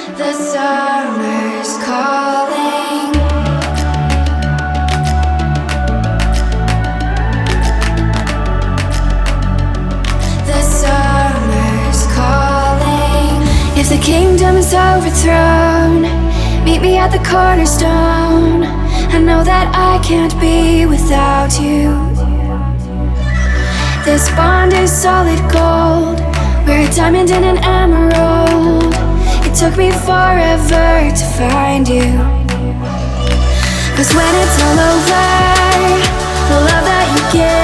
The summer's calling. The summer's calling. If the kingdom is overthrown, meet me at the cornerstone. I know that I can't be without you. This bond is solid gold. We're a diamond and an emerald. It took me forever to find you. 'Cause when it's all over, the love that you give